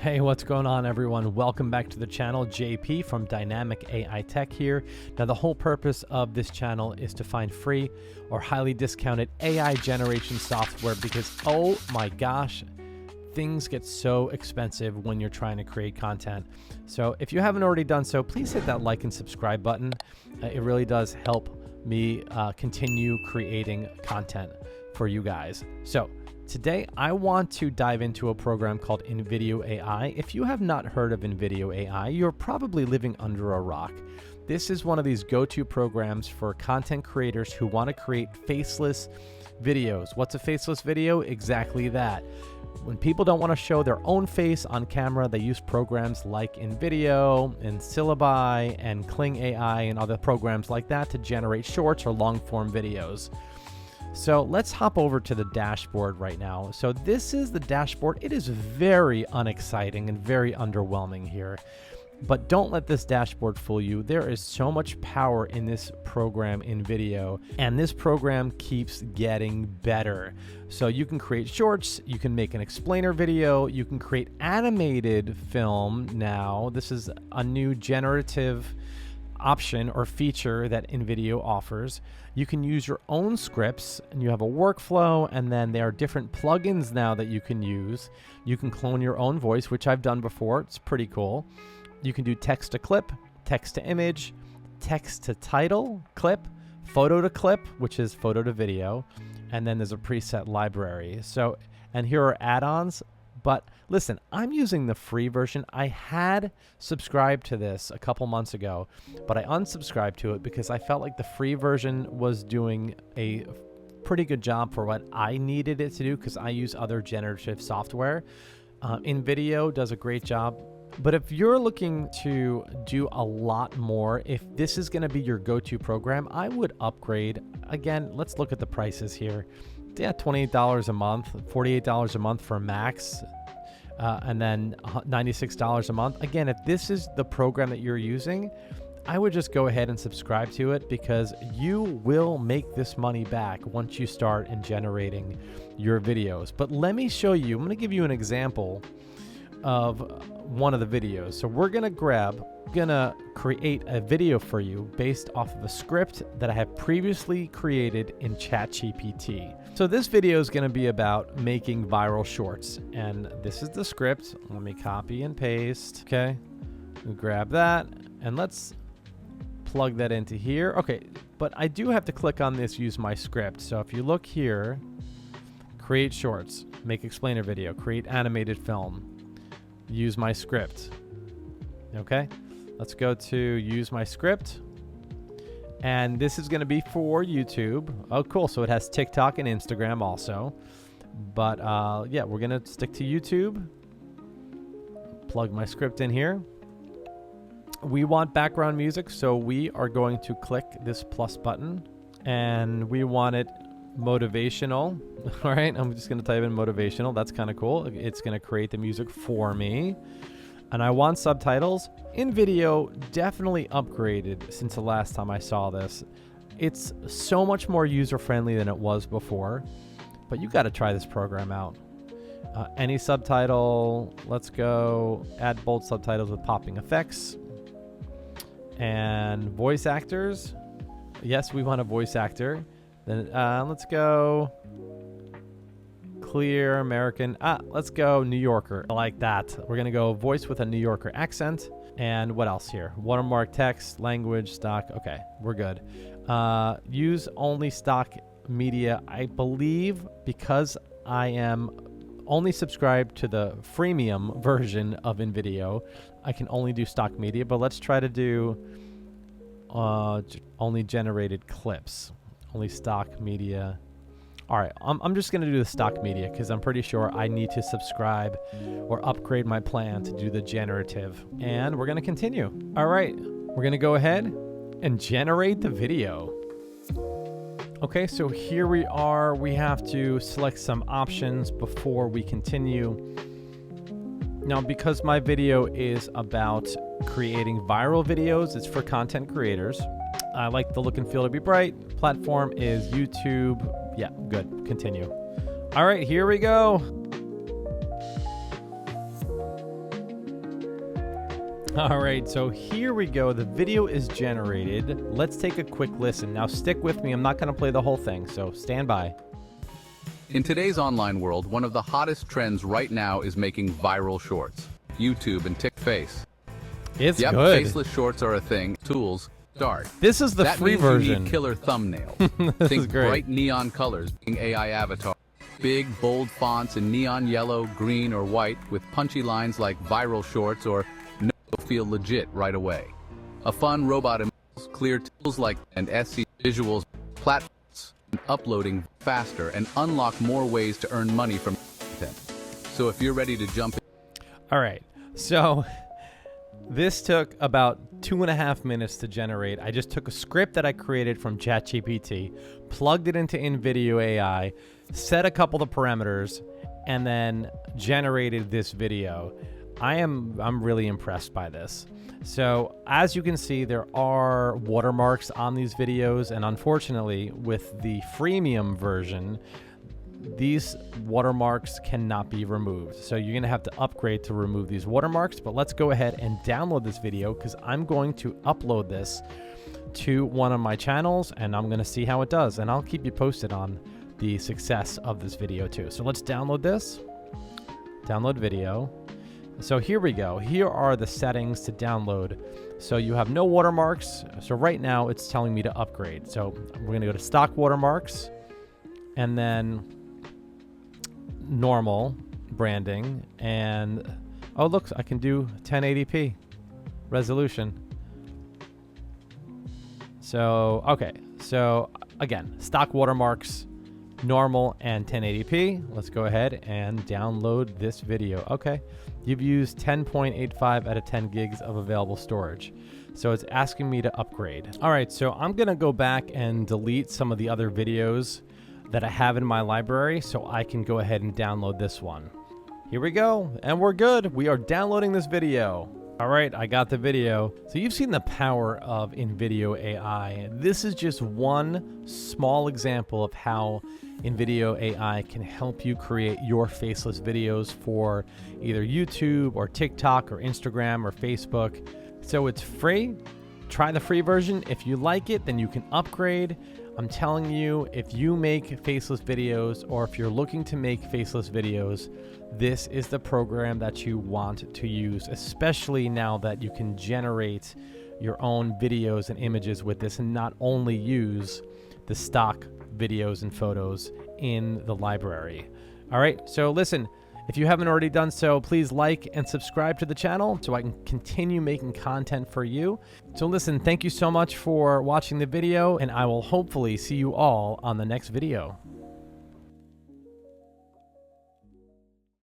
Hey, what's going on, everyone? Welcome back to the channel. JP from Dynamic AI Tech here. Now, the whole purpose of this channel is to find free or highly discounted AI generation software because, oh my gosh, things get so expensive when you're trying to create content. So if you haven't already done so, please hit that like and subscribe button. It really does help me continue creating content for you guys. So today, I want to dive into a program called InVideo AI. If you have not heard of InVideo AI, you're probably living under a rock. This is one of these go-to programs for content creators who want to create faceless videos. What's a faceless video? Exactly that. When people don't want to show their own face on camera, they use programs like InVideo and Syllabi and Kling AI and other programs like that to generate shorts or long-form videos. So let's hop over to the dashboard right now. So this is the dashboard. It is very unexciting and very underwhelming here. But don't let this dashboard fool you. There is so much power in this program InVideo, and this program keeps getting better. So you can create shorts, you can make an explainer video, you can create animated film now. This is a new generative option or feature that InVideo offers. You can use your own scripts and you have a workflow, and then there are different plugins now that you can use. You can clone your own voice, which I've done before. It's pretty cool. You can do text to clip, text to image, text to title, clip, photo to clip, which is photo to video, and then there's a preset library. So, and here are add-ons. But listen, I'm using the free version. I had subscribed to this a couple months ago, but I unsubscribed to it because I felt like the free version was doing a pretty good job for what I needed it to do because I use other generative software. InVideo does a great job. But if you're looking to do a lot more, if this is going to be your go-to program, I would upgrade. Again, let's look at the prices here. Yeah, $28 a month, $48 a month for Max, and then $96 a month. Again, if this is the program that you're using, I would just go ahead and subscribe to it because you will make this money back once you start in generating your videos. But let me show you, I'm going to give you an example of one of the videos. So we're going to create a video for you based off of a script that I have previously created in ChatGPT. So this video is going to be about making viral shorts, and this is the script. Let me copy and paste. Okay, we grab that and let's plug that into here. Okay, but I do have to click on this use my script. So if you look here, create shorts, make explainer video, create animated film, use my script. Okay, let's go to use my script. And this is going to be for YouTube. Oh, cool. So it has TikTok and Instagram also. But yeah, we're going to stick to YouTube. Plug my script in here. We want background music, so we are going to click this plus button. And we want it motivational. All right, I'm just going to type in motivational. That's kind of cool. It's going to create the music for me. And I want subtitles. InVideo definitely upgraded since the last time I saw this. It's so much more user-friendly than it was before, but you got to try this program out. Any subtitle, let's go add bold subtitles with popping effects. And voice actors. Yes, we want a voice actor. Then let's go clear American. Let's go New Yorker. I like that. We're going to go voice with a New Yorker accent. And what else here? Watermark text, language, stock. Okay, we're good. Use only stock media. I believe because I am only subscribed to the freemium version of InVideo, I can only do stock media. But let's try to do only generated clips. Only stock media. All right, I'm just going to do the stock media because I'm pretty sure I need to subscribe or upgrade my plan to do the generative. And we're going to continue. All right, we're going to go ahead and generate the video. Okay, so here we are. We have to select some options before we continue. Now, because my video is about creating viral videos, it's for content creators. I like the look and feel to be bright. Platform is YouTube. Yeah, good. Continue. All right, here we go. All right, so here we go. The video is generated. Let's take a quick listen. Now stick with me. I'm not going to play the whole thing, so stand by. In today's online world, one of the hottest trends right now is making viral shorts. YouTube and TikTok. It's Yep, good. faceless shorts are a thing. Tools, start. This is the That free means version. You need killer thumbnail. This is Think great. bright neon colors, being AI avatar. Big, bold fonts in neon yellow, green, or white with punchy lines like viral shorts or no feel legit right away. A fun robot emotes, clear tools like and SC visuals, platforms, and uploading faster and unlock more ways to earn money from content. So if you're ready to jump in. All right, so this took about 2.5 minutes to generate. I just took a script that I created from ChatGPT, plugged it into InVideo AI, set a couple of parameters, and then generated this video. I'm really impressed by this. So as you can see, there are watermarks on these videos, and unfortunately with the freemium version, these watermarks cannot be removed. So you're gonna have to upgrade to remove these watermarks, but let's go ahead and download this video because I'm going to upload this to one of my channels and I'm gonna see how it does, and I'll keep you posted on the success of this video too. So let's download this. Download video. So here we go. Here are the settings to download. So you have no watermarks. So right now it's telling me to upgrade. So we're gonna go to stock watermarks and then normal branding, and oh look, I can do 1080p resolution. So okay, so again, stock watermarks, normal, and 1080p. Let's go ahead and download this video. Okay, you've used 10.85 out of 10 gigs of available storage, so it's asking me to upgrade. All right, so I'm gonna go back and delete some of the other videos that I have in my library so I can go ahead and download this one. Here we go, and we're good. We are downloading this video. All right, I got the video. So you've seen the power of InVideo AI. This is just one small example of how InVideo AI can help you create your faceless videos for either YouTube or TikTok or Instagram or Facebook. So it's free. Try the free version. If you like it, then you can upgrade. I'm telling you, if you make faceless videos or if you're looking to make faceless videos, this is the program that you want to use, especially now that you can generate your own videos and images with this and not only use the stock videos and photos in the library. All right, so listen, if you haven't already done so, please like and subscribe to the channel so I can continue making content for you. So listen, thank you so much for watching the video, and I will hopefully see you all on the next video.